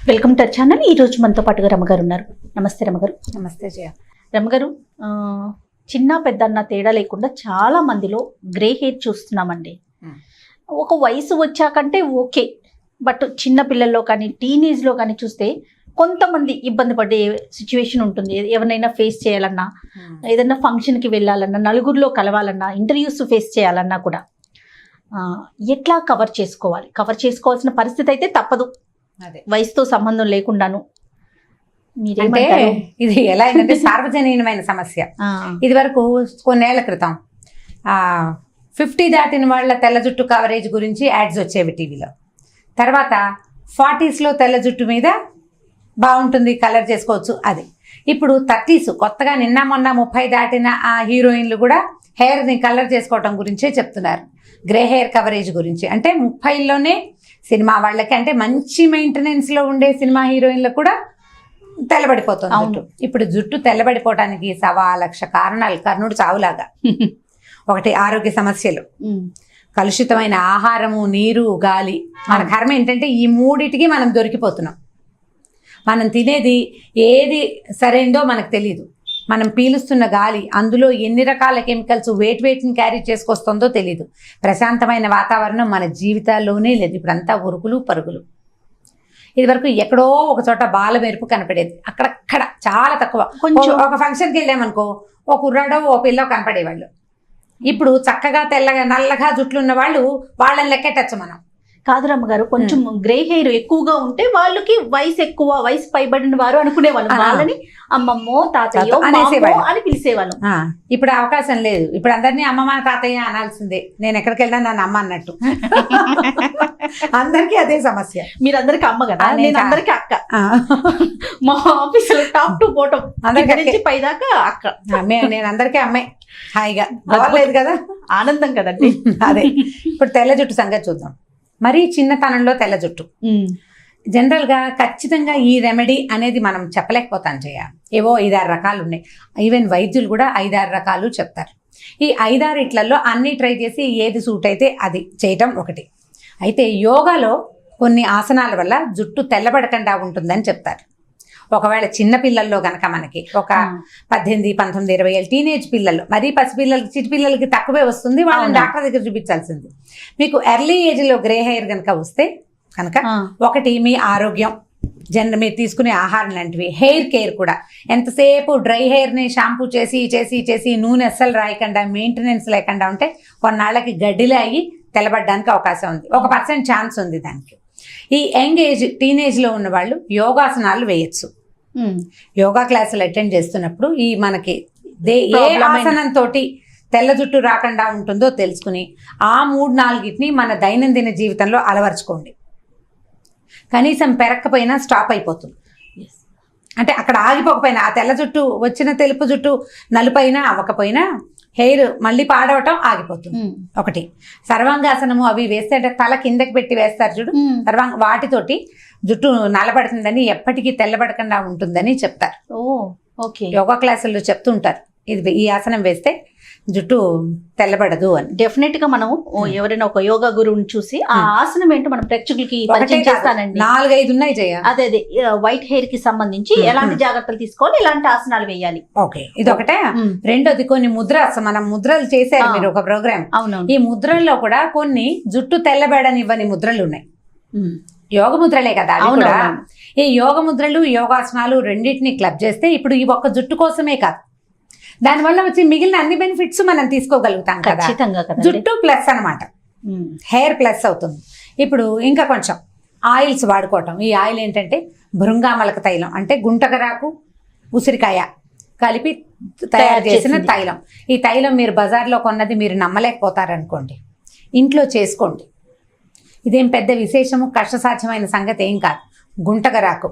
Welcome to channel. ఈ రోజు మనతో పాటుగా రమగారు ఉన్నారు. నమస్తే రమగారు. నమస్తే జయ. రమగారు, చిన్న పెద్ద అన్న తేడా లేకుండా చాలా మందిలో గ్రే హెయిర్ చూస్తున్నామండి. ఒక వయసు వచ్చాకంటే ఓకే, బట్ చిన్న పిల్లల్లో కానీ టీనేజ్లో కానీ చూస్తే కొంతమంది ఇబ్బంది పడే సిచ్యువేషన్ ఉంటుంది. ఎవరినైనా ఫేస్ చేయాలన్నా, ఏదైనా ఫంక్షన్కి వెళ్ళాలన్నా, నలుగురిలో కలవాలన్నా, ఇంటర్వ్యూస్ ఫేస్ చేయాలన్నా కూడా ఎట్లా కవర్ చేసుకోవాల్సిన పరిస్థితి అయితే తప్పదు, వయసుతో సంబంధం లేకుండాను. అంటే ఇది ఎలా అయిందంటే సార్వజనీయమైన సమస్య. ఇది వరకు కొన్నేళ్ల క్రితం 50 దాటిన వాళ్ళ తెల్ల జుట్టు కవరేజ్ గురించి యాడ్స్ వచ్చేవి టీవీలో. తర్వాత 40s తెల్ల జుట్టు మీద బాగుంటుంది, కలర్ చేసుకోవచ్చు అది. ఇప్పుడు 30s కొత్తగా నిన్న మొన్న 30 దాటిన ఆ హీరోయిన్లు కూడా హెయిర్ని కలర్ చేసుకోవటం గురించే చెప్తున్నారు. గ్రే హెయిర్ కవరేజ్ గురించి. అంటే 30లోనే సినిమా వాళ్ళకి, అంటే మంచి మెయింటెనెన్స్లో ఉండే సినిమా హీరోయిన్లకు కూడా తెల్లబడిపోతుంది. ఇప్పుడు జుట్టు తెల్లబడిపోవటానికి 1,00,000 కారణాలు, కర్ణుడు చావులాగా. ఒకటి ఆరోగ్య సమస్యలు, కలుషితమైన ఆహారము, నీరు, గాలి. మన కర్మ ఏంటంటే ఈ మూడిటికి మనం దొరికిపోతున్నాం. మనం తినేది ఏది సరైందో మనకు తెలియదు. మనం పీలుస్తున్న గాలి, అందులో ఎన్ని రకాల కెమికల్స్ వెయిట్ని క్యారీ చేసుకొస్తుందో తెలియదు. ప్రశాంతమైన వాతావరణం మన జీవితాల్లోనే లేదు. ఇప్పుడంతా ఉరుకులు పరుగులు. ఇది వరకు ఎక్కడో ఒక చోట బాల మెరుపు కనపడేది, అక్కడక్కడ చాలా తక్కువ. కొంచెం ఒక ఫంక్షన్కి వెళ్ళామనుకో, ఓ కుర్రాడో ఓ పిల్లో కనపడేవాళ్ళు. ఇప్పుడు చక్కగా తెల్లగా నల్లగా జుట్లు ఉన్న వాళ్ళు, వాళ్ళని లెక్కెట్టచ్చు మనం. కాదు రమ్మగారు, కొంచెం గ్రే హెయిర్ ఎక్కువగా ఉంటే వాళ్ళకి వయసు పైబడిన వారు అనుకునేవాళ్ళు. వాళ్ళని అమ్మమ్మో తాతయ్యో అనేసేవాళ్ళు, అని పిలిచేవాళ్ళు. ఇప్పుడు అవకాశం లేదు. ఇప్పుడు అందరినీ అమ్మమ్మ తాతయ్య అనాల్సిందే. నేను ఎక్కడికి వెళ్ళినా నన్ను అమ్మ అన్నట్టు. అందరికీ అదే సమస్య. మీరందరికీ అమ్మ కదా, నేను అందరికీ అక్క. మా ఆఫీస్ లో టాప్ టు బాటం అందరికి పైదాకా అక్క. నేను అందరికీ అమ్మే. హాయిగా లేదు కదా, ఆనందం కదండి. అదే. ఇప్పుడు తెల్ల జుట్టు సంగతి చూద్దాం. మరీ చిన్నతనంలో తెల్ల జుట్టు జనరల్గా ఖచ్చితంగా ఈ రెమెడీ అనేది మనం చెప్పలేకపోతాం జయ. ఏవో 5-6 రకాలు ఉన్నాయి. ఈవెన్ వైద్యులు కూడా 5-6 రకాలు చెప్తారు. ఈ 5-6 అన్నీ ట్రై చేసి ఏది సూట్ అయితే అది చేయటం ఒకటి. అయితే యోగాలో కొన్ని ఆసనాల వల్ల జుట్టు తెల్లబడకుండా ఉంటుందని చెప్తారు. ఒకవేళ చిన్న పిల్లల్లో గనక మనకి ఒక 18, 19, 20 ఏళ్ళ టీనేజ్ పిల్లలు, మరీ పసిపిల్లలకి చిన్నపిల్లలకి తక్కువే వస్తుంది, వాళ్ళని డాక్టర్ దగ్గర చూపించాల్సింది. మీకు ఎర్లీ ఏజ్లో గ్రే హెయిర్ కనుక వస్తే కనుక ఒకటి మీ ఆరోగ్యం, మీరు తీసుకునే ఆహారం లాంటివి, హెయిర్ కేర్ కూడా. ఎంతసేపు డ్రై హెయిర్ని షాంపూ చేసి నూనె అస్సలు రాయకుండా, మెయింటెనెన్స్ లేకుండా ఉంటే కొన్నాళ్ళకి గడ్డిలో అయ్యి తెల్లబడ్డానికి అవకాశం ఉంది. 1% ఛాన్స్ ఉంది దానికి. ఈ యంగ్ ఏజ్ టీనేజ్లో ఉన్న వాళ్ళు యోగాసనాలు వేయచ్చు. యోగా క్లాసులు అటెండ్ చేస్తున్నప్పుడు ఈ మనకి ఏ ఆసనంతో తెల్ల జుట్టు రాకుండా ఉంటుందో తెలుసుకుని ఆ 3-4 మన దైనందిన జీవితంలో అలవర్చుకోండి. కనీసం పెరక్కపోయినా స్టాప్ అయిపోతుంది. అంటే అక్కడ ఆగిపోకపోయినా, ఆ తెల్ల జుట్టు వచ్చిన తెలుపు జుట్టు నలుపైనా అవ్వకపోయినా హెయిర్ మళ్ళీ పాడవటం ఆగిపోతుంది. ఒకటి సర్వాంగాసనము అవి వేస్తే, అంటే తల కిందకి పెట్టి వేస్తారు చూడు, వాటితోటి జుట్టు నల్లబడుతుందని, ఎప్పటికీ తెల్లబడకుండా ఉంటుందని చెప్తారు. యోగా క్లాసుల్లో చెప్తుంటారు, ఇది ఈ ఆసనం వేస్తే జుట్టు తెల్లబడదు అని. డెఫినెట్ గా మనం ఎవరైనా ఒక యోగా గురువుని చూసి ఆ ఆసనం ఏంటో మనం ప్రేక్షకులకి పరిచయం చేస్తానండి. 4-5 ఉన్నాయి జయ. అదే వైట్ హెయిర్ కి సంబంధించి ఎలాంటి జాగ్రత్తలు తీసుకోవాలి, ఎలాంటి ఆసనాలు వేయాలి. ఓకే, ఇది ఒకటే. రెండోది కొన్ని మనం ముద్రలు చేశారు మీరు ఒక ప్రోగ్రామ్. ఈ ముద్రల్లో కూడా కొన్ని జుట్టు తెల్లబడనివ్వని ముద్రలు ఉన్నాయి. యోగ ముద్రలే కదా అవి కూడా. ఈ యోగ ముద్రలు, యోగాసనాలు రెండింటిని క్లబ్ చేస్తే ఇప్పుడు ఈ ఒక్క జుట్టు కోసమే కాదు, దానివల్ల వచ్చి మిగిలిన అన్ని బెనిఫిట్స్ మనం తీసుకోగలుగుతాం కదా. జుట్టు ప్లస్ అనమాట, హెయిర్ ప్లస్ అవుతుంది. ఇప్పుడు ఇంకా కొంచెం ఆయిల్స్ వాడుకోవటం. ఈ ఆయిల్ ఏంటంటే భృంగామలక తైలం, అంటే గుంటకరాకు, ఉసిరికాయ కలిపి తయారు చేసిన తైలం. ఈ తైలం మీరు బజార్లో కొన్నది మీరు నమ్మలేకపోతారనుకోండి, ఇంట్లో చేసుకోండి. ఇదేం పెద్ద విశేషము కష్టసాధ్యమైన సంగతి ఏం కాదు. గుంటకరాకు,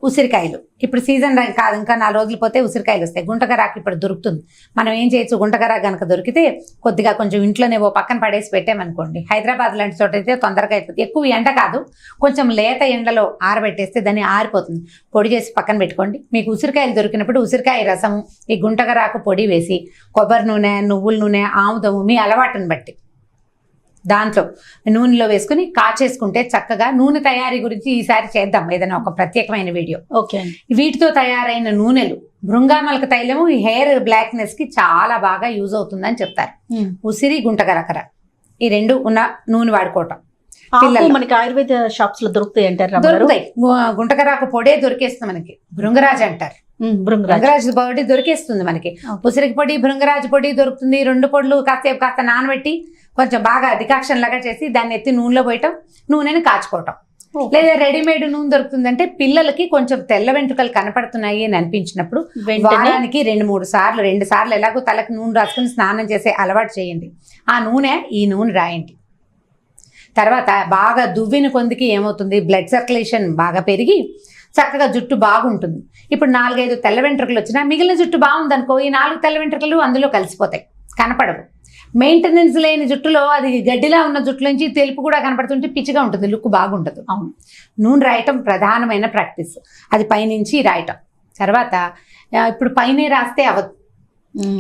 ఉసిరికాయలు ఇప్పుడు సీజన్ కాదు, ఇంకా 4 రోజులు పోతే ఉసిరికాయలు వస్తాయి. గుంటకరాకు ఇప్పుడు దొరుకుతుంది. మనం ఏం చేయొచ్చు, గుంటకరాకు కనుక దొరికితే కొద్దిగా కొంచెం ఇంట్లోనే ఓ పక్కన పడేసి పెట్టామనుకోండి, హైదరాబాద్ లాంటి చోట అయితే తొందరగా అయిపోతుంది. ఎక్కువ ఎండ కాదు, కొంచెం లేత ఎండలో ఆరబెట్టేస్తే దాన్ని ఆరిపోతుంది. పొడి చేసి పక్కన పెట్టుకోండి. మీకు ఉసిరికాయలు దొరికినప్పుడు ఉసిరికాయ రసము, ఈ గుంటకరాకు పొడి వేసి, కొబ్బరి నూనె, నువ్వుల నూనె, ఆముదము మీ అలవాటుని బట్టి దాంట్లో నూనెలో వేసుకుని కాచేసుకుంటే చక్కగా నూనె తయారీ గురించి ఈసారి చేద్దాం ఏదైనా ఒక ప్రత్యేకమైన వీడియో. ఓకే. వీటితో తయారైన నూనెలు భృంగామలక తైలము హెయిర్ బ్లాక్నెస్ కి చాలా బాగా యూజ్ అవుతుందని చెప్తారు. ఉసిరి గుంటగరకర ఈ రెండు ఉన్న నూనె వాడుకోవటం మనకి ఆయుర్వేద షాప్స్ లో దొరుకుతాయి అంటారు. దొరుకుతాయి. గుంటకరాకు పొడే దొరికేస్తుంది మనకి, భృంగరాజ్ అంటారు. భృంగరాజు పొడి దొరికేస్తుంది మనకి. ఉసిరికి పొడి భృంగరాజు పొడి దొరుకుతుంది. 2 పొడులు కాస్త నానబెట్టి కొంచెం బాగా డికాక్షన్ లాగా చేసి దాన్ని ఎత్తి నూనెలో పోయటం, నూనెని కాచుకోవటం. లేదా రెడీమేడ్ నూనె దొరుకుతుందంటే పిల్లలకి కొంచెం తెల్ల వెంట్రుకలు కనపడుతున్నాయి అని అనిపించినప్పుడు వారానికి 2-3 సార్లు 2 సార్లు ఎలాగో తలకు నూనె రాసుకుని స్నానం చేసే అలవాటు చేయండి. ఆ నూనె ఈ నూనె రాయండి. తర్వాత బాగా దువ్విన కొందికి ఏమవుతుంది, బ్లడ్ సర్క్యులేషన్ బాగా పెరిగి చక్కగా జుట్టు బాగుంటుంది. ఇప్పుడు 4-5 తెల్ల వెంట్రుకలు వచ్చినా మిగిలిన జుట్టు బాగుందనుకో, ఈ 4 తెల్ల వెంట్రుకలు అందులో కలిసిపోతాయి, కనపడవు. మెయింటెనెన్స్ లేని జుట్టులో అది గడ్డిలా ఉన్న జుట్టు నుంచి తెలుపు కూడా కనపడుతుంటే పిచ్చిగా ఉంటుంది, లుక్ బాగుంటుంది. అవును, నూనె రాయటం ప్రధానమైన ప్రాక్టీస్. అది పైనుంచి రాయటం. తర్వాత ఇప్పుడు పైనే రాస్తే అవదు,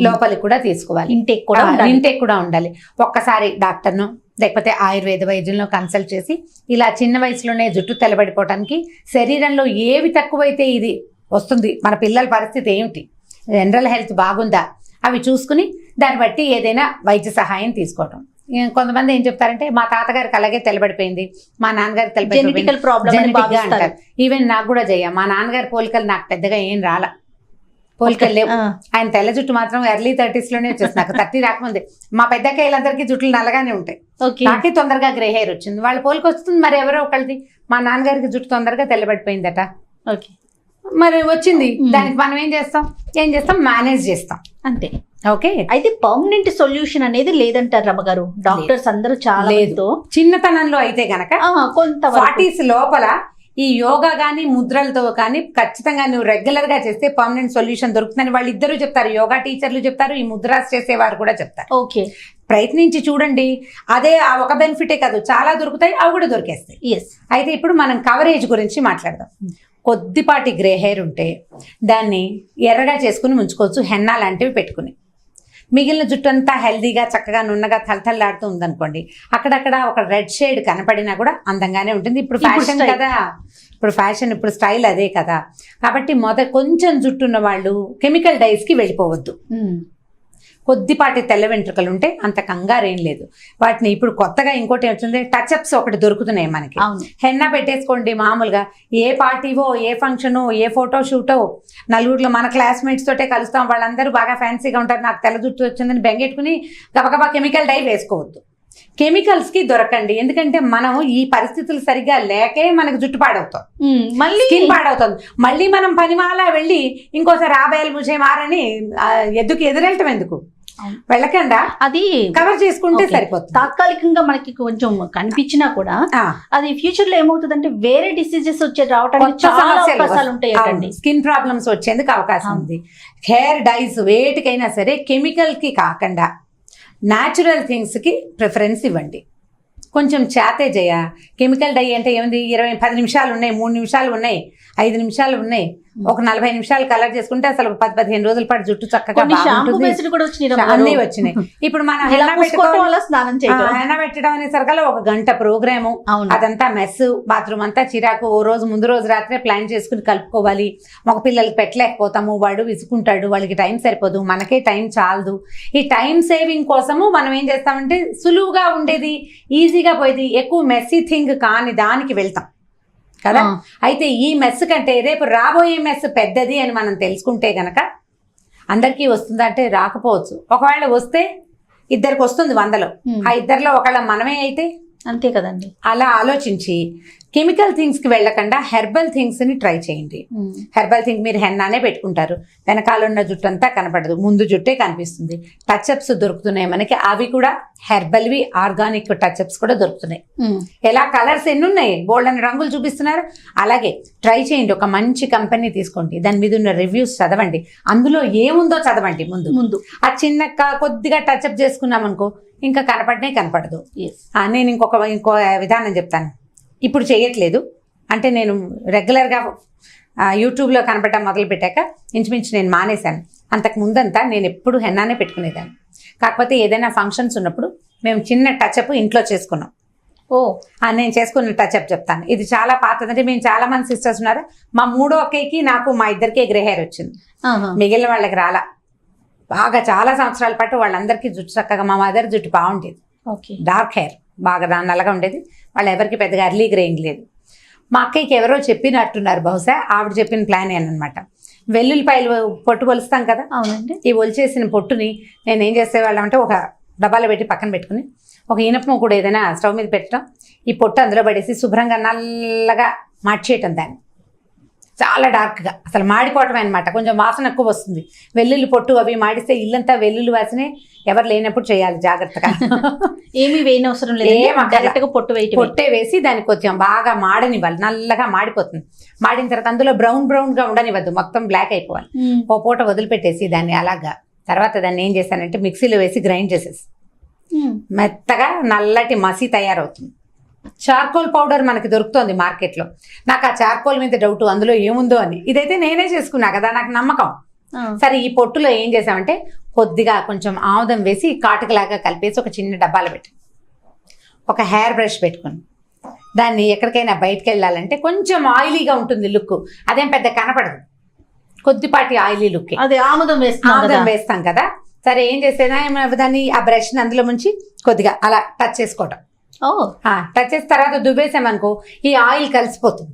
లోపలికి కూడా తీసుకోవాలి. ఇంటేక్ కూడా ఉండాలి. ఒక్కసారి డాక్టర్ను లేకపోతే ఆయుర్వేద వైద్యులను కన్సల్ట్ చేసి ఇలా చిన్న వయసులోనే జుట్టు తెల్లబడిపోవటానికి శరీరంలో ఏవి తక్కువైతే ఇది వస్తుంది, మన పిల్లల పరిస్థితి ఏమిటి, జనరల్ హెల్త్ బాగుందా అవి చూసుకుని దాన్ని బట్టి ఏదైనా వైద్య సహాయం తీసుకోవటం. కొంతమంది ఏం చెప్తారంటే మా తాతగారికి అలాగే తెల్లబడిపోయింది, మా నాన్నగారికి తెల్లబడిపోయింది అంటారు. ఈవెన్ నాకు కూడా మా నాన్నగారి పోలికలు నాకు పెద్దగా ఏం రాల, పోలికలు లేవు. ఆయన తెల్ల జుట్టు మాత్రం ఎర్లీ 30s లోనే వచ్చేసి నాకు 30 రాకముందే. మా పెద్దకాయలందరికీ జుట్లు నల్లగానే ఉంటాయి, నాకే తొందరగా గ్రే హెయిర్ వచ్చింది. వాళ్ళ పోలిక వస్తుంది. మరి ఎవరో ఒకళ్ళది మా నాన్నగారికి జుట్టు తొందరగా తెల్లబడిపోయిందట, మరి వచ్చింది. దానికి మనం ఏం చేస్తాం మేనేజ్ చేస్తాం అంతే. ఓకే. అయితే పర్మనెంట్ సొల్యూషన్ అనేది లేదంటారు రమ్మగారు. డాక్టర్స్ అందరూ చాలా లేదు. చిన్నతనంలో అయితే గనక కొంత 40s లోపల ఈ యోగా కానీ ముద్రలతో కానీ ఖచ్చితంగా నువ్వు రెగ్యులర్ గా చేస్తే పర్మనెంట్ సొల్యూషన్ దొరుకుతుందని వాళ్ళు ఇద్దరు చెప్తారు. యోగా టీచర్లు చెప్తారు, ఈ ముద్రాస్ చేసేవారు కూడా చెప్తారు. ఓకే, ప్రయత్నించి చూడండి. అదే ఒక బెనిఫిటే కాదు, చాలా దొరుకుతాయి, అవి కూడా దొరికేస్తాయి. అయితే ఇప్పుడు మనం కవరేజ్ గురించి మాట్లాడదాం. కొద్దిపాటి గ్రే హెయిర్ ఉంటే దాన్ని ఎర్రగా చేసుకుని ఉంచుకోవచ్చు, హెన్నా లాంటివి పెట్టుకుని. మిగిలిన జుట్టు అంతా హెల్దీగా చక్కగా నున్నగా తలతల్లాడుతూ ఉందనుకోండి, అక్కడక్కడ ఒక రెడ్ షేడ్ కనపడినా కూడా అందంగానే ఉంటుంది. ఇప్పుడు ఫ్యాషన్ కదా, ఇప్పుడు స్టైల్ అదే కదా. కాబట్టి కొంచెం జుట్టు ఉన్న వాళ్ళు కెమికల్ డైస్కి వెళ్ళిపోవద్దు. కొద్దిపాటి తెల్ల వెంట్రుకలు ఉంటే అంత కంగారేం లేదు. వాటిని ఇప్పుడు కొత్తగా ఇంకోటి వచ్చింది, టచ్అప్స్ ఒకటి దొరుకుతున్నాయి మనకి. హెన్నా పెట్టేసుకోండి. మామూలుగా ఏ పార్టీవో, ఏ ఫంక్షనో, ఏ ఫోటో షూటో, నలుగురిలో మన క్లాస్మేట్స్ తోటే కలుస్తాం, వాళ్ళందరూ బాగా ఫ్యాన్సీగా ఉంటారు, నాకు తెల్ల జుట్టు వచ్చిందని బెంగెట్టుకుని గబగబా కెమికల్ డై వేసుకోవద్దు. కెమికల్స్ కి దొరకండి. ఎందుకంటే మనం ఈ పరిస్థితులు సరిగ్గా లేకే మనకు జుట్టు పాడవుతాం, మళ్ళీ స్కిన్ పాడవుతుంది. మళ్ళీ మనం పనిమాల వెళ్ళి ఇంకోసారి ఆబాయలు ముజే మారని ఎదురెళ్ళటం ఎందుకు, వెళ్ళకుండా అది కవర్ చేసుకుంటే సరిపోతుంది. తాత్కాలికంగా మనకి కొంచెం కనిపించినా కూడా అది ఫ్యూచర్ లో ఏమవుతుందంటే వేరే డిసీజెస్ రావడానికి చాలా అవకాశాలు ఉంటాయి. స్కిన్ ప్రాబ్లమ్స్ వచ్చేందుకు అవకాశం ఉంది. హెయిర్ డైస్ వేటికైనా సరే కెమికల్ కి కాకుండా న్యాచురల్ థింగ్స్ కి ప్రిఫరెన్స్ ఇవ్వండి. కొంచెం చేతే చేయ. కెమికల్ డై అంటే ఏముంది, 10 నిమిషాలు ఉన్నాయి, 3 నిమిషాలు ఉన్నాయి, 5 నిమిషాలు ఉన్నాయి, ఒక 40 నిమిషాలు కలర్ చేసుకుంటే అసలు 10-15 రోజుల పాటు జుట్టు చక్కగా అన్ని వచ్చినాయి. ఇప్పుడు మనం హెన్నా పెట్టడం అనేసరికల్లా 1 గంట ప్రోగ్రాము, అదంతా మెస్, బాత్రూమ్ అంతా చిరాకు. ఓ రోజు ముందు రోజు రాత్రే ప్లాన్ చేసుకుని కలుపుకోవాలి. మగ పిల్లలకి పెట్టలేకపోతాము, వాడు విసుకుంటాడు, వాళ్ళకి టైం సరిపోదు, మనకే టైం చాలదు. ఈ టైం సేవింగ్ కోసము మనం ఏం చేస్తామంటే సులువుగా ఉండేది, ఈజీగా పోయేది, ఎక్కువ మెస్సీ థింగ్ కాని దానికి వెళ్తాం కదా. అయితే ఈ మెస్ కంటే రేపు రాబోయే మెస్ పెద్దది అని మనం తెలుసుకుంటే గనక అందరికీ వస్తుందంటే రాకపోవచ్చు. ఒకవేళ వస్తే ఇద్దరికి వస్తుంది 100లో, ఆ ఇద్దరిలో ఒకళ్ళ మనమే అయితే అంతే కదండి. అలా ఆలోచించి కెమికల్ థింగ్స్ కి వెళ్ళకుండా హెర్బల్ థింగ్స్ ని ట్రై చేయండి. హెర్బల్ థింగ్ మీరు హెన్నానే పెట్టుకుంటారు, వెనకాల ఉన్న జుట్టు అంతా కనపడదు, ముందు జుట్టే కనిపిస్తుంది. టచ్అప్స్ దొరుకుతున్నాయి మనకి, అవి కూడా హెర్బల్వి ఆర్గానిక్ టచ్అప్స్ కూడా దొరుకుతున్నాయి. ఎలా కలర్స్ ఎన్ని ఉన్నాయి, బోల్డ్ అని రంగులు చూపిస్తున్నారు. అలాగే ట్రై చేయండి. ఒక మంచి కంపెనీ తీసుకోండి, దాని మీద ఉన్న రివ్యూస్ చదవండి, అందులో ఏముందో చదవండి. ముందు ఆ చిన్న కొద్దిగా టచ్అప్ చేసుకున్నాం అనుకో ఇంకా కనపడదు. నేను ఇంకో విధానం చెప్తాను. ఇప్పుడు చేయట్లేదు అంటే నేను రెగ్యులర్గా యూట్యూబ్లో కనపడటం మొదలు పెట్టాక ఇంచుమించు నేను మానేశాను. అంతకు ముందంతా నేను ఎప్పుడు హెన్నానే పెట్టుకునేదాన్ని. కాకపోతే ఏదైనా ఫంక్షన్స్ ఉన్నప్పుడు మేము చిన్న టచ్అప్ ఇంట్లో చేసుకున్నాం. ఓ నేను చేసుకున్న టచ్అప్ చెప్తాను. ఇది చాలా పాతది. అంటే మేము చాలా మంది సిస్టర్స్ ఉన్నారు. మా మూడో అక్కయ్యకి నాకు మా ఇద్దరికే గ్రే హెయిర్ వచ్చింది, మిగిలిన వాళ్ళకి రాలా. బాగా చాలా సంవత్సరాల పాటు వాళ్ళందరికీ జుట్టు చక్కగా, మా మదర్ జుట్టు బాగుండేది, డార్క్ హెయిర్ బాగా నల్లగా ఉండేది. వాళ్ళు ఎవరికి పెద్దగా ఎర్లీ గ్రేయింగ్ లేదు. మా అక్కయ్యకి ఎవరో చెప్పినట్టున్నారు, బహుశా ఆవిడ చెప్పిన ప్లాన్ అనమాట. వెల్లుల్లిపాయలు పొట్టు ఒలుస్తాం కదా, అవునండి. ఈ ఒలిచేసిన పొట్టుని నేను ఏం చేసేవాళ్ళం అంటే ఒక డబ్బాలో పెట్టి పక్కన పెట్టుకుని ఒక ఇనప మూకుడు ఏదైనా స్టవ్ మీద పెట్టడం, ఈ పొట్టు అందులో పడేసి శుభ్రంగా నల్లగా మార్చేయటం దాన్ని, చాలా డార్క్గా, అసలు మాడిపోవటం అనమాట. కొంచెం వాసన ఎక్కువ వస్తుంది. వెల్లుల్లి పొట్టు అవి మాడిస్తే ఇల్లంతా వెల్లుల్లి వాసనే. ఎవరు లేనప్పుడు చేయాలి జాగ్రత్తగా. ఏమీ వేయని అవసరం లేదు, డైరెక్ట్గా పొట్టే వేసి దానికి కొంచెం బాగా మాడనివ్వాలి. నల్లగా మాడిపోతుంది. మాడిన తర్వాత అందులో బ్రౌన్గా ఉండనివ్వద్దు, మొత్తం బ్లాక్ అయిపోవాలి. ఓ పూట వదిలిపెట్టేసి దాన్ని అలాగా. తర్వాత దాన్ని ఏం చేశానంటే మిక్సీలో వేసి గ్రైండ్ చేసేసి మెత్తగా నల్లటి మసి తయారవుతుంది. చార్కోల్ పౌడర్ మనకి దొరుకుతుంది మార్కెట్లో. నాకు ఆ చార్కోల్ మీద డౌట్, అందులో ఏముందో అని. ఇదైతే నేనే చేసుకున్నా కదా, నాకు నమ్మకం. సరే, ఈ పొట్టులో ఏం చేసామంటే కొద్దిగా కొంచెం ఆముదం వేసి కాటుకలాగా కలిపేసి ఒక చిన్న డబ్బాలో పెట్టి ఒక హెయిర్ బ్రష్ పెట్టుకుని దాన్ని ఎక్కడికైనా బయటకు వెళ్ళాలంటే కొంచెం ఆయిలీగా ఉంటుంది లుక్, అదేం పెద్ద కనపడదు, కొద్దిపాటి ఆయిలీ లుక్. అదే ఆముదం వేస్తాం కదా. సరే, ఏం చేసేనా దాన్ని ఆ బ్రష్ని అందులో ముంచి కొద్దిగా అలా టచ్ చేసుకోవటం. టచ్ చేసిన తర్వాత దువ్వేసామనుకో ఈ ఆయిల్ కలిసిపోతుంది.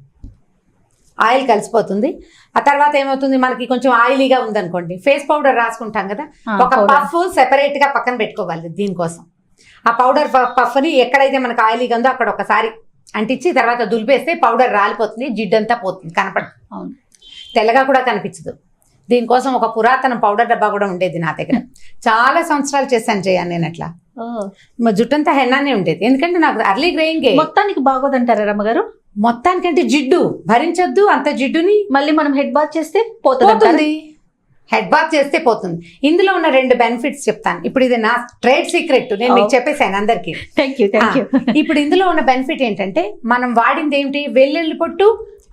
ఆ తర్వాత ఏమవుతుంది, మనకి కొంచెం ఆయిలీగా ఉందనుకోండి, ఫేస్ పౌడర్ రాసుకుంటాం కదా, ఒక పఫ్ సెపరేట్ గా పక్కన పెట్టుకోవాలి. దీనికోసం ఆ పౌడర్ పఫ్ని ఎక్కడైతే మనకు ఆయిలీగా ఉందో అక్కడ ఒకసారి అంటించి తర్వాత దులిపేస్తే పౌడర్ రాలిపోతుంది, జిడ్డంతా పోతుంది, కనపడదు, తెల్లగా కూడా కనిపించదు. దీనికోసం ఒక పురాతన పౌడర్ డబ్బా కూడా ఉండేది నా దగ్గర. చాలా సంవత్సరాలు చేశాను నేను అట్లా. మా జుట్టంతా హెన్నానే ఉండేది, ఎందుకంటే నాకు అర్లీ గ్రేయింగ్. మొత్తానికి బాగోదంటారా రమ్మగారు? మొత్తానికంటే జిడ్డు భరించొద్దు, అంత జిడ్డుని మళ్ళీ మనం హెడ్ బాత్ చేస్తే పోతుంది. హెడ్ బాత్ చేస్తే పోతుంది. ఇందులో ఉన్న 2 బెనిఫిట్స్ చెప్తాను. ఇప్పుడు ఇది నా ట్రేడ్ సీక్రెట్, నేను మీకు చెప్పేశాను అందరికి. ఇప్పుడు ఇందులో ఉన్న బెనిఫిట్ ఏంటంటే మనం వాడింది ఏమిటి, వెల్లుల్లి పొట్టు,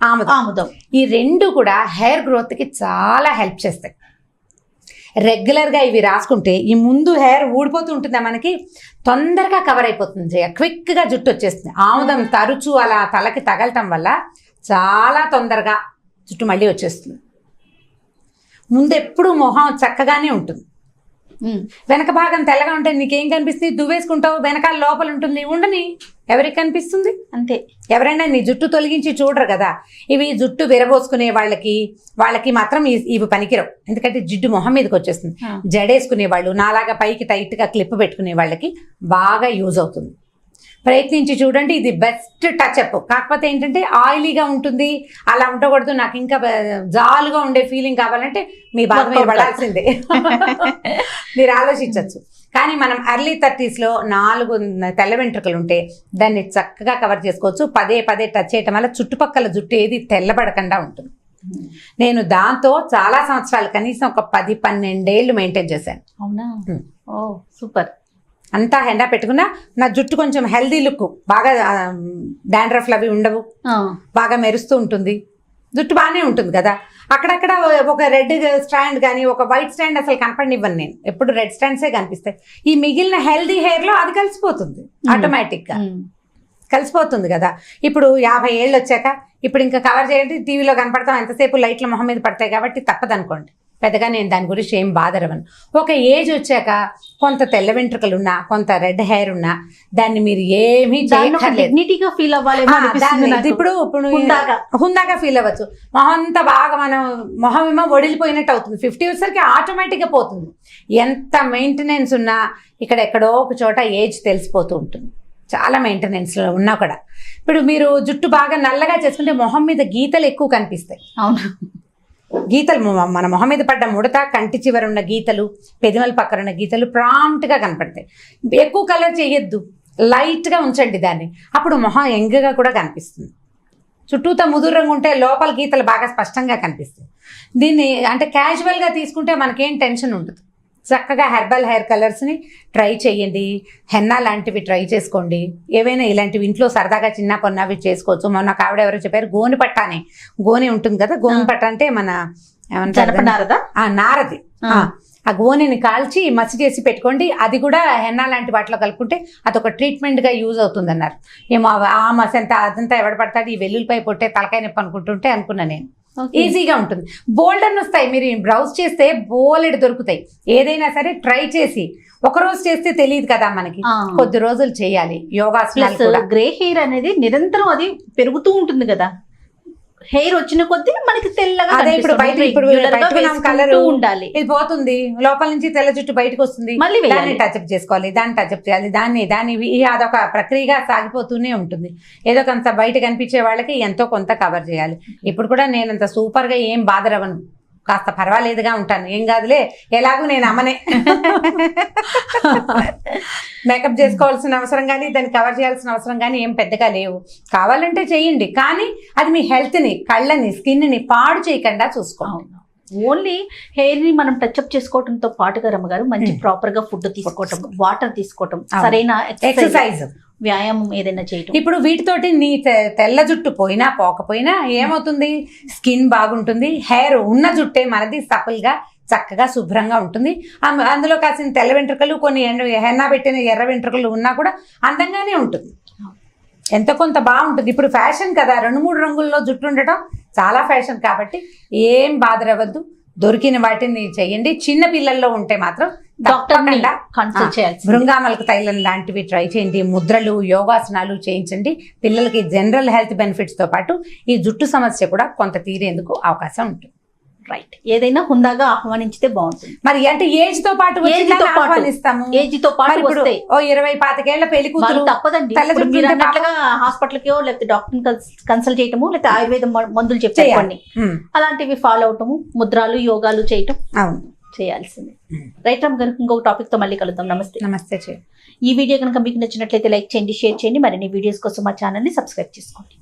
ఆముదం. ఈ 2 కూడా హెయిర్ గ్రోత్ కి చాలా హెల్ప్ చేస్తాయి. రెగ్యులర్ గా ఇవి రాసుకుంటే ఈ ముందు హెయిర్ ఊడిపోతూ ఉంటుందా, మనకి తొందరగా కవర్ అయిపోతుంది, క్విక్ గా జుట్టు వచ్చేస్తుంది. ఆముదం తరచు అలా తలకి తగలటం వల్ల చాలా తొందరగా జుట్టు మళ్ళీ వచ్చేస్తుంది. ముందు ఎప్పుడు మొహం చక్కగానే ఉంటుంది, వెనక భాగం తెల్లగా ఉంటే నీకేం కనిపిస్తుంది, దువ్వేసుకుంటావు, వెనకాల లోపల ఉంటుంది, ఉండని ఎవరికి కనిపిస్తుంది అంతే. ఎవరైనా నీ జుట్టు తొలగించి చూడరు కదా. ఇవి జుట్టు విరబోసుకునే వాళ్ళకి మాత్రం ఇవి పనికిరావు, ఎందుకంటే జిడ్డు మొహం మీదకి వచ్చేస్తుంది. జడేసుకునే వాళ్ళు, నాలాగా పైకి టైట్ గా క్లిప్ పెట్టుకునే వాళ్ళకి బాగా యూజ్ అవుతుంది. ప్రయత్నించి చూడండి, ఇది బెస్ట్ టచ్అప్. కాకపోతే ఏంటంటే ఆయిలీగా ఉంటుంది, అలా ఉండకూడదు, నాకు ఇంకా జాలుగా ఉండే ఫీలింగ్ కావాలంటే మీ బాధ మీద పడాల్సిందే. మీరు ఆలోచించవచ్చు. కానీ మనం ఎర్లీ 30s లో 4 తెల్ల వెంట్రుకలు ఉంటే దాన్ని చక్కగా కవర్ చేసుకోవచ్చు. పదే టచ్ చేయటం వల్ల చుట్టుపక్కల జుట్టు ఏది తెల్లబడకుండా ఉంటుంది. నేను దాంతో చాలా సంవత్సరాలు, కనీసం ఒక 10-12 ఏళ్ళు మెయింటైన్ చేశాను. అవునా? ఓ సూపర్. అంతా హెండా పెట్టుకున్నా నా జుట్టు కొంచెం హెల్దీ లుక్, బాగా డాండ్రఫ్లు అవి ఉండవు, బాగా మెరుస్తూ ఉంటుంది, జుట్టు బాగానే ఉంటుంది కదా. అక్కడక్కడ ఒక రెడ్ స్టాండ్ కానీ ఒక వైట్ స్టాండ్ అసలు కనపడనివ్వను నేను, ఎప్పుడు రెడ్ స్టాండ్సే కనిపిస్తాయి. ఈ మిగిలిన హెల్దీ హెయిర్ లో అది కలిసిపోతుంది, ఆటోమేటిక్ గా కలిసిపోతుంది కదా. ఇప్పుడు 50 ఏళ్ళు వచ్చాక ఇప్పుడు ఇంకా కవర్ చేయండి, టీవీలో కనపడతాం, ఎంతసేపు లైట్ల మొహం మీద పడతాయి కాబట్టి తప్పదనుకోండి. పెద్దగా నేను దాని గురించి ఏం బాధరవను. ఒక ఏజ్ వచ్చాక కొంత తెల్ల వెంట్రుకలు ఉన్నా, కొంత రెడ్ హెయిర్ ఉన్నా దాన్ని మీరు ఏమీ డిగ్నిటీగా ఫీల్ అవ్వాలి. ఇప్పుడు హుందాగా ఫీల్ అవ్వచ్చు. మొహం అంతా బాగా మొహం ఏమో ఒడిలిపోయినట్టు అవుతుంది. 50 వచ్చేసరికి ఆటోమేటిక్గా పోతుంది. ఎంత మెయింటెనెన్స్ ఉన్నా ఇక్కడ ఎక్కడో ఒక చోట ఏజ్ తెలిసిపోతూ ఉంటుంది, చాలా మెయింటెనెన్స్లో ఉన్నా కూడా. ఇప్పుడు మీరు జుట్టు బాగా నల్లగా చేసుకుంటే మొహం మీద గీతలు ఎక్కువ కనిపిస్తాయి. అవును, గీతలు మన మొహం మీద పడ్డ ముడత, కంటి చివర ఉన్న గీతలు, పెదవుల పక్కన ఉన్న గీతలు ప్రాంప్ట్గా కనపడతాయి. ఎక్కువ కలర్ చేయొద్దు, లైట్గా ఉంచండి దాన్ని, అప్పుడు మొహం యంగ్గా కూడా కనిపిస్తుంది. చుట్టూతో ముదురు రంగు ఉంటే లోపల గీతలు బాగా స్పష్టంగా కనిపిస్తాయి. దీన్ని అంటే క్యాజువల్గా తీసుకుంటే మనకేం టెన్షన్ ఉండదు. చక్కగా హెర్బల్ హెయిర్ కలర్స్ని ట్రై చేయండి, హెన్నా లాంటివి ట్రై చేసుకోండి. ఏవైనా ఇలాంటివి ఇంట్లో సరదాగా చిన్న పొన్నవి చేసుకోవచ్చు. మొన్న ఆవిడ ఎవరో చెప్పారు, గోని పట్ట అని. గోని ఉంటుంది కదా, గోని పట్ట అంటే మన ఏమంటారు, నారది. ఆ గోనెని కాల్చి మసి చేసి పెట్టుకోండి. అది కూడా హెన్నా లాంటి వాటిలో కలుపుకుంటే అదొక ట్రీట్మెంట్గా యూజ్ అవుతుంది అన్నారు. ఏమో ఆ మసి అంతా అదంతా ఎవడ పడతాడు, ఈ వెల్లుల్లిపై పొట్టే తలకాయ నొప్పి అనుకుంటుంటే అనుకున్నా నేను. ఈజీగా ఉంటుంది. బోల్డన్ వస్తాయి, మీరు బ్రౌజ్ చేస్తే బోలెడు దొరుకుతాయి. ఏదైనా సరే ట్రై చేసి, ఒక రోజు చేస్తే తెలియదు కదా మనకి, కొద్ది రోజులు చేయాలి. యోగాసనాలు కూడా. గ్రే హెయిర్ అనేది నిరంతరం అది పెరుగుతూ ఉంటుంది కదా, హెయిర్ వచ్చిన కొద్దీ మనకి తెల్లగా అదే ఇప్పుడు బయట కలర్ ఉండాలి. ఇది పోతుంది, లోపల నుంచి తెల్ల జుట్టు బయటకు వస్తుంది, మళ్ళీ దాన్ని టచ్అప్ చేసుకోవాలి, దాన్ని టచ్అప్ చేయాలి, దాన్ని అదొక ప్రక్రియగా సాగిపోతూనే ఉంటుంది. ఏదో కొంత బయట కనిపించే వాళ్ళకి ఎంతో కొంత కవర్ చేయాలి. ఇప్పుడు కూడా నేను అంత సూపర్ గా ఏం బాధరవను, కాస్త పర్వాలేదుగా ఉంటాను. ఏం కాదులే, ఎలాగూ నేను అమ్మనే. మేకప్ చేసుకోవాల్సిన అవసరం కానీ, దాన్ని కవర్ చేయాల్సిన అవసరం కానీ ఏం పెద్దగా లేవు. కావాలంటే చేయండి, కానీ అది మీ హెల్త్ని, కళ్ళని, స్కిన్ని పాడు చేయకుండా చూసుకోండి. ఓన్లీ హెయిర్ ని మనం టచ్అప్ చేసుకోవడంతో పాటుగా రమ్మగారు మంచి ప్రాపర్ గా ఫుడ్ తీసుకోవటం, వాటర్ తీసుకోవటం, సరైన ఎక్సర్సైజ్, వ్యాయామం ఏదైనా చేయటం. ఇప్పుడు వీటితోటి నీ తెల్ల జుట్టు పోయినా పోకపోయినా ఏమవుతుంది, స్కిన్ బాగుంటుంది. హెయిర్ ఉన్న జుట్టే మనది సపుల్గా చక్కగా శుభ్రంగా ఉంటుంది. అందులో కాసిన తెల్ల వెంట్రుకలు, కొన్ని హెన్నా పెట్టిన ఎర్ర వెంట్రుకలు ఉన్నా కూడా అందంగానే ఉంటుంది. ఎంతో కొంత బాగుంటుంది. ఇప్పుడు ఫ్యాషన్ కదా, 2-3 రంగుల్లో జుట్టు ఉండటం చాలా ఫ్యాషన్. కాబట్టి ఏం బాధరవద్దు, దొరికిన వాటిని చెయ్యండి. చిన్న పిల్లల్లో ఉంటే మాత్రం తప్పకుండా కన్సల్ట్ చేయాలి. భృంగామలకు తైలం లాంటివి ట్రై చేయండి. ముద్రలు, యోగాసనాలు చేయించండి. పిల్లలకి జనరల్ హెల్త్ బెనిఫిట్స్ తో పాటు ఈ జుట్టు సమస్య కూడా కొంత తీరేందుకు అవకాశం ఉంటుంది. రైట్, ఏదైనా హుందాగా ఆహ్వానించితే బాగుంటుంది. మరి అంటే ఏజ్ తో పాటు ఆహ్వానిస్తాము. ఏజ్ తో పాటు ఓ 20-25 పెళ్లి కూతురు తప్పదండి. మీరు అన్నట్లుగా హాస్పిటల్కో లేకపోతే డాక్టర్ కన్సల్ట్ చేయటము, లేకపోతే ఆయుర్వేద మందులు చెప్పేయండి, అలాంటివి ఫాలో అవటము, ముద్రాలు, యోగాలు చేయటం చేయాల్సిందే. రైట్ రామ్ గారు, ఇంకొక టాపిక్ తో మళ్ళీ కలుద్దాం. నమస్తే. నమస్తే. ఈ వీడియో కనుక మీకు నచ్చినట్లయితే లైక్ చేయండి, షేర్ చేయండి. మరిన్ని వీడియోస్ కోసం మా ఛానల్ ని సబ్స్క్రైబ్ చేసుకోండి.